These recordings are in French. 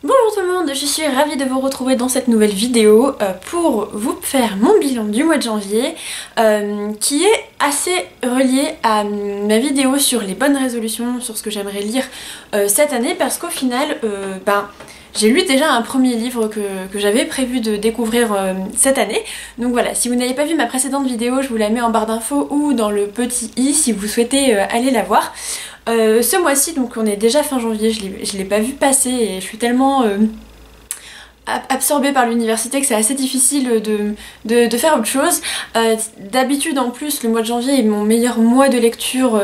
Bonjour tout le monde, je suis ravie de vous retrouver dans cette nouvelle vidéo pour vous faire mon bilan du mois de janvier qui est assez relié à ma vidéo sur les bonnes résolutions, sur ce que j'aimerais lire cette année parce qu'au final, j'ai lu déjà un premier livre que j'avais prévu de découvrir cette année. Donc voilà, si vous n'avez pas vu ma précédente vidéo, je vous la mets en barre d'infos ou dans le petit i si vous souhaitez aller la voir. Ce mois-ci, donc on est déjà fin janvier, je l'ai pas vu passer et je suis tellement absorbée par l'université que c'est assez difficile de faire autre chose. D'habitude en plus le mois de janvier est mon meilleur mois de lecture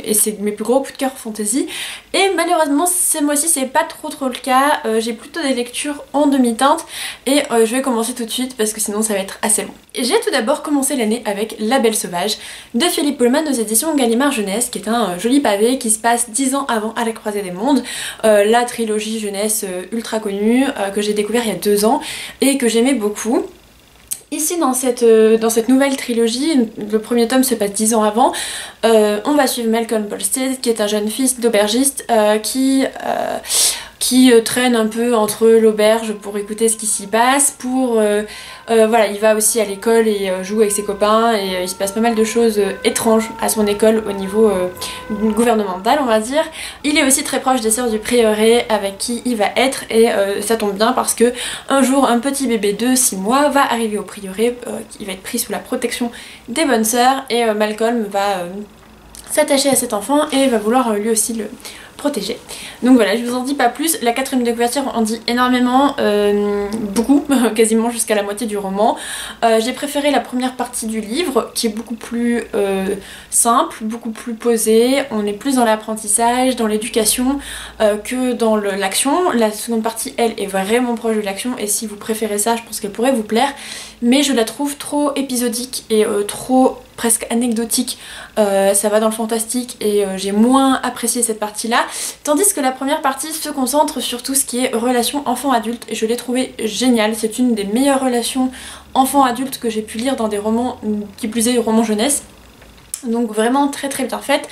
et c'est mes plus gros coups de cœur fantasy, et malheureusement ce mois-ci c'est pas trop le cas. J'ai plutôt des lectures en demi-teinte et je vais commencer tout de suite parce que sinon ça va être assez long. J'ai tout d'abord commencé l'année avec La Belle Sauvage de Philippe Pullman aux éditions Gallimard Jeunesse, qui est un joli pavé qui se passe 10 ans avant À la croisée des mondes, la trilogie jeunesse ultra connue que j'ai découvert il y a 2 ans et que j'aimais beaucoup. Ici dans cette nouvelle trilogie, le premier tome se passe 10 ans avant, on va suivre Malcolm Polstead qui est un jeune fils d'aubergiste qui traîne un peu entre l'auberge pour écouter ce qui s'y passe, voilà, il va aussi à l'école et joue avec ses copains et il se passe pas mal de choses étranges à son école au niveau gouvernemental, on va dire. Il est aussi très proche des sœurs du prieuré avec qui il va être et ça tombe bien parce que un jour un petit bébé de 6 mois va arriver au prieuré, il va être pris sous la protection des bonnes sœurs et Malcolm va s'attacher à cet enfant et va vouloir lui aussi le protéger. Donc voilà, je vous en dis pas plus. La 4e de couverture en dit énormément, beaucoup, quasiment jusqu'à la moitié du roman. J'ai préféré la première partie du livre qui est beaucoup plus simple, beaucoup plus posée. On est plus dans l'apprentissage, dans l'éducation que dans l'action. La seconde partie, elle, est vraiment proche de l'action et si vous préférez ça, je pense qu'elle pourrait vous plaire. Mais je la trouve trop épisodique et trop presque anecdotique, ça va dans le fantastique et j'ai moins apprécié cette partie-là, tandis que la première partie se concentre sur tout ce qui est relation enfant-adulte et je l'ai trouvé géniale. C'est une des meilleures relations enfant-adulte que j'ai pu lire dans des romans, qui plus est des romans jeunesse. Donc vraiment très bien faite,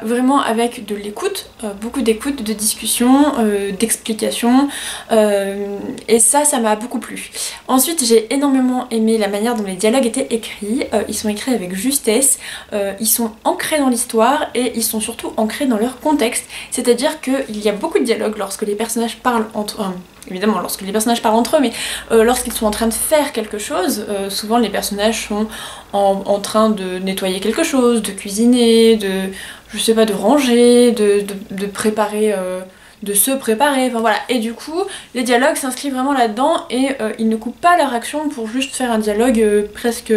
vraiment avec de l'écoute, beaucoup d'écoute, de discussion, d'explication, et ça m'a beaucoup plu. Ensuite j'ai énormément aimé la manière dont les dialogues étaient écrits, ils sont écrits avec justesse, ils sont ancrés dans l'histoire et ils sont surtout ancrés dans leur contexte, c'est-à-dire qu'il y a beaucoup de dialogues lorsque les personnages parlent entre eux. Évidemment lorsque les personnages parlent entre eux, mais lorsqu'ils sont en train de faire quelque chose, souvent les personnages sont en train de nettoyer quelque chose, de cuisiner, je sais pas, de ranger, de préparer, de se préparer, enfin voilà. Et du coup, les dialogues s'inscrivent vraiment là-dedans et ils ne coupent pas leur action pour juste faire un dialogue presque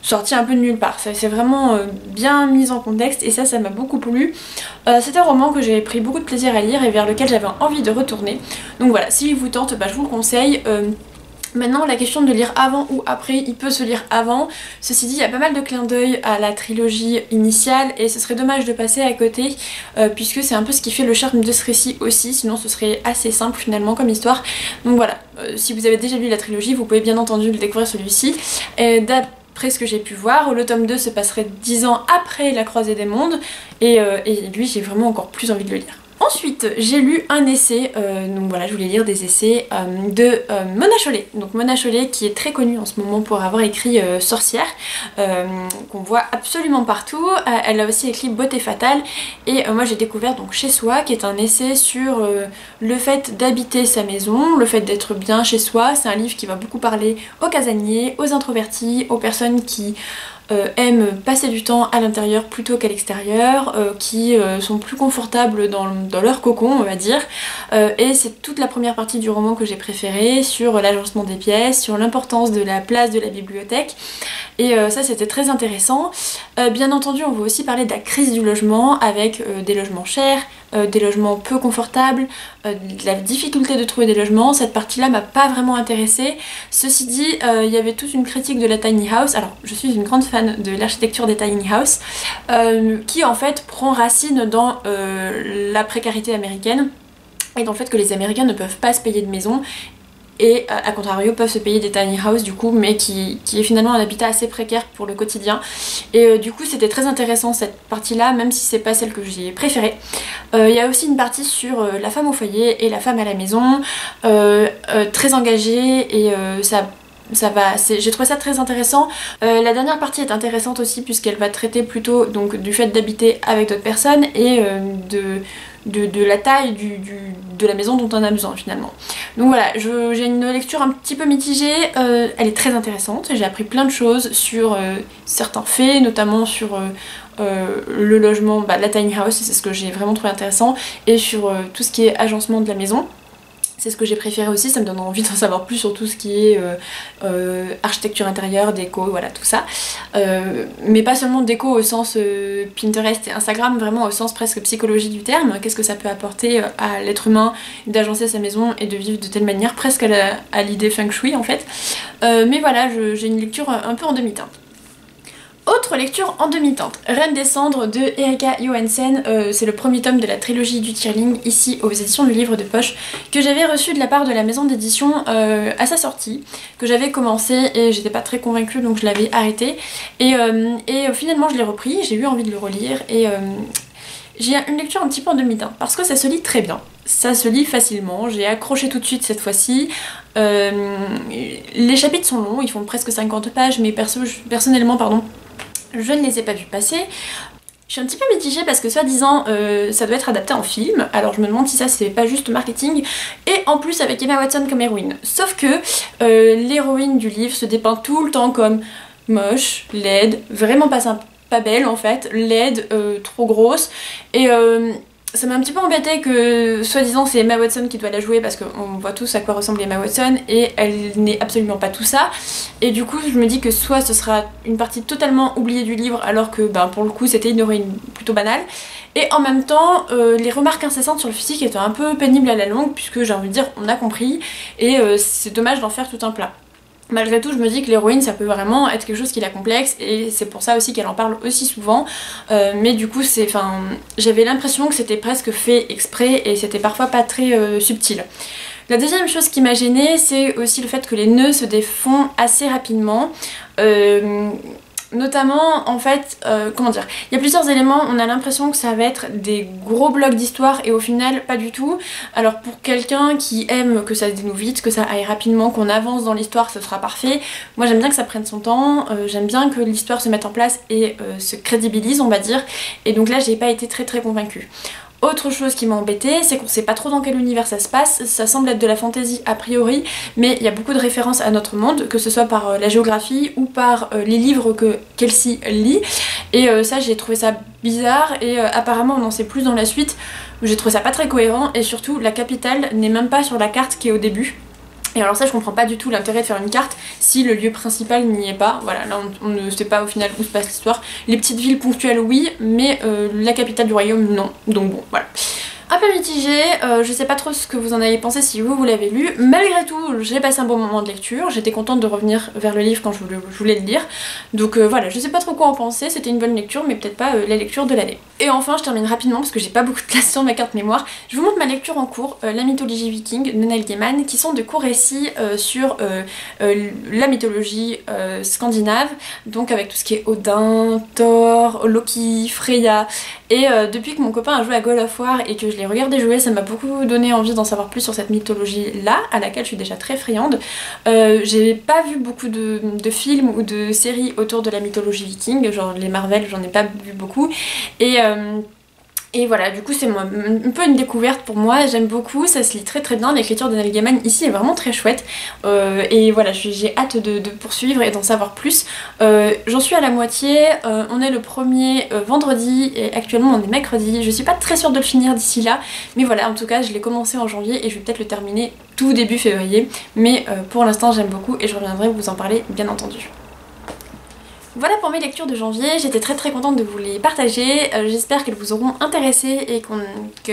sorti un peu de nulle part. C'est vraiment bien mis en contexte et ça m'a beaucoup plu. C'est un roman que j'ai pris beaucoup de plaisir à lire et vers lequel j'avais envie de retourner. Donc voilà, s'il vous tente, je vous le conseille. Maintenant la question de lire avant ou après, il peut se lire avant. Ceci dit, il y a pas mal de clins d'œil à la trilogie initiale et ce serait dommage de passer à côté puisque c'est un peu ce qui fait le charme de ce récit aussi, sinon ce serait assez simple finalement comme histoire. Donc voilà, si vous avez déjà lu la trilogie, vous pouvez bien entendu le découvrir celui-ci. D'après ce que j'ai pu voir, le tome 2 se passerait 10 ans après La Croisée des Mondes et lui j'ai vraiment encore plus envie de le lire. Ensuite, j'ai lu un essai, donc voilà, je voulais lire des essais de Mona Chollet. Donc Mona Chollet qui est très connue en ce moment pour avoir écrit Sorcière, qu'on voit absolument partout. Elle a aussi écrit Beauté fatale et moi j'ai découvert donc Chez soi, qui est un essai sur le fait d'habiter sa maison, le fait d'être bien chez soi. C'est un livre qui va beaucoup parler aux casaniers, aux introvertis, aux personnes qui aiment passer du temps à l'intérieur plutôt qu'à l'extérieur, qui sont plus confortables dans leur cocon on va dire, et c'est toute la première partie du roman que j'ai préférée, sur l'agencement des pièces, sur l'importance de la place de la bibliothèque, et ça c'était très intéressant. Bien entendu on va aussi parler de la crise du logement avec des logements chers, des logements peu confortables, de la difficulté de trouver des logements. Cette partie-là m'a pas vraiment intéressée. Ceci dit, il y avait toute une critique de la tiny house. Alors, je suis une grande fan de l'architecture des tiny house, qui en fait prend racine dans la précarité américaine et dans le fait que les Américains ne peuvent pas se payer de maison. et à contrario peuvent se payer des tiny houses du coup, mais qui est finalement un habitat assez précaire pour le quotidien. Et du coup c'était très intéressant cette partie là, même si c'est pas celle que j'ai préférée. Il y a aussi une partie sur la femme au foyer et la femme à la maison, très engagée, et j'ai trouvé ça très intéressant. La dernière partie est intéressante aussi puisqu'elle va traiter plutôt donc du fait d'habiter avec d'autres personnes et de la taille de la maison dont on a besoin finalement. Donc voilà, j'ai une lecture un petit peu mitigée, elle est très intéressante, j'ai appris plein de choses sur certains faits, notamment sur le logement, la tiny house, c'est ce que j'ai vraiment trouvé intéressant, et sur tout ce qui est agencement de la maison. C'est ce que j'ai préféré aussi, ça me donne envie d'en savoir plus sur tout ce qui est architecture intérieure, déco, voilà tout ça. Mais pas seulement déco au sens Pinterest et Instagram, vraiment au sens presque psychologie du terme. Qu'est-ce que ça peut apporter à l'être humain d'agencer sa maison et de vivre de telle manière, presque à l'idée feng shui en fait. Mais voilà, j'ai une lecture un peu en demi-teinte. Autre lecture en demi-teinte, Reine des Cendres de Erika Johansen, c'est le premier tome de la trilogie du Tierling, ici aux éditions du Livre de Poche, que j'avais reçu de la part de la maison d'édition à sa sortie, que j'avais commencé et j'étais pas très convaincue donc je l'avais arrêté. Et finalement je l'ai repris, j'ai eu envie de le relire et j'ai une lecture un petit peu en demi-teinte parce que ça se lit très bien. Ça se lit facilement, j'ai accroché tout de suite cette fois-ci. Les chapitres sont longs, ils font presque 50 pages, mais personnellement, je ne les ai pas vus passer. Je suis un petit peu mitigée parce que soi-disant ça doit être adapté en film, alors je me demande si ça c'est pas juste marketing, et en plus avec Emma Watson comme héroïne. Sauf que l'héroïne du livre se dépeint tout le temps comme moche, laide, vraiment pas belle en fait, laide, trop grosse, et ça m'a un petit peu embêtée que soi-disant c'est Emma Watson qui doit la jouer parce qu'on voit tous à quoi ressemble Emma Watson et elle n'est absolument pas tout ça. Et du coup je me dis que soit ce sera une partie totalement oubliée du livre alors que pour le coup c'était une héroïne plutôt banale. Et en même temps les remarques incessantes sur le physique étaient un peu pénibles à la longue puisque j'ai envie de dire on a compris et c'est dommage d'en faire tout un plat. Malgré tout, je me dis que l'héroïne, ça peut vraiment être quelque chose qui la complexe et c'est pour ça aussi qu'elle en parle aussi souvent. Mais du coup, j'avais l'impression que c'était presque fait exprès et c'était parfois pas très subtil. La deuxième chose qui m'a gênée, c'est aussi le fait que les nœuds se défont assez rapidement. Notamment en fait, comment dire, il y a plusieurs éléments, on a l'impression que ça va être des gros blocs d'histoire et au final pas du tout. Alors pour quelqu'un qui aime que ça se dénoue vite, que ça aille rapidement, qu'on avance dans l'histoire, ce sera parfait. Moi j'aime bien que ça prenne son temps, j'aime bien que l'histoire se mette en place et se crédibilise on va dire, et donc là j'ai pas été très convaincue. Autre chose qui m'a embêtée, c'est qu'on sait pas trop dans quel univers ça se passe, ça semble être de la fantasy a priori, mais il y a beaucoup de références à notre monde, que ce soit par la géographie ou par les livres que Kelsey lit, et ça j'ai trouvé ça bizarre, et apparemment on en sait plus dans la suite, j'ai trouvé ça pas très cohérent, et surtout la capitale n'est même pas sur la carte qui est au début. Et alors ça je comprends pas du tout l'intérêt de faire une carte si le lieu principal n'y est pas. Voilà, là on ne sait pas au final où se passe l'histoire. Les petites villes ponctuelles oui, mais la capitale du royaume non. Donc bon, voilà. Un peu mitigée, je sais pas trop ce que vous en avez pensé si vous l'avez lu. Malgré tout, j'ai passé un bon moment de lecture, j'étais contente de revenir vers le livre quand je voulais le lire. Donc voilà, je sais pas trop quoi en penser, c'était une bonne lecture mais peut-être pas la lecture de l'année. Et enfin, je termine rapidement parce que j'ai pas beaucoup de place sur ma carte mémoire. Je vous montre ma lecture en cours, La mythologie viking de Neil Gaiman, qui sont de courts récits sur la mythologie scandinave, donc avec tout ce qui est Odin, Thor, Loki, Freya. Et depuis que mon copain a joué à God of War et que je l'ai regardé jouer, ça m'a beaucoup donné envie d'en savoir plus sur cette mythologie là, à laquelle je suis déjà très friande. J'ai pas vu beaucoup de films ou de séries autour de la mythologie viking, genre les Marvel, j'en ai pas vu beaucoup. Et voilà, du coup c'est un peu une découverte pour moi, j'aime beaucoup, ça se lit très bien, l'écriture de Neil Gaiman ici est vraiment très chouette, et voilà, j'ai hâte de poursuivre et d'en savoir plus. J'en suis à la moitié, on est le premier vendredi et actuellement on est mercredi, je suis pas très sûre de le finir d'ici là, mais voilà, en tout cas je l'ai commencé en janvier et je vais peut-être le terminer tout début février, mais pour l'instant j'aime beaucoup et je reviendrai vous en parler bien entendu. Voilà pour mes lectures de janvier, j'étais très contente de vous les partager, j'espère qu'elles vous auront intéressé et que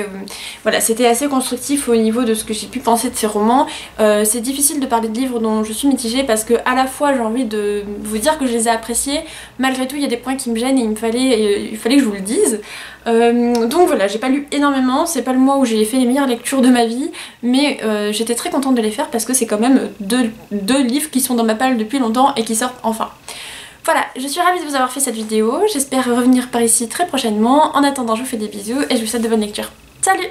voilà, c'était assez constructif au niveau de ce que j'ai pu penser de ces romans. C'est difficile de parler de livres dont je suis mitigée parce que à la fois j'ai envie de vous dire que je les ai appréciés, malgré tout il y a des points qui me gênent et il fallait que je vous le dise. Donc voilà, j'ai pas lu énormément, c'est pas le mois où j'ai fait les meilleures lectures de ma vie, mais j'étais très contente de les faire parce que c'est quand même deux livres qui sont dans ma palle depuis longtemps et qui sortent enfin. Voilà, je suis ravie de vous avoir fait cette vidéo, j'espère revenir par ici très prochainement. En attendant, je vous fais des bisous et je vous souhaite de bonnes lectures. Salut!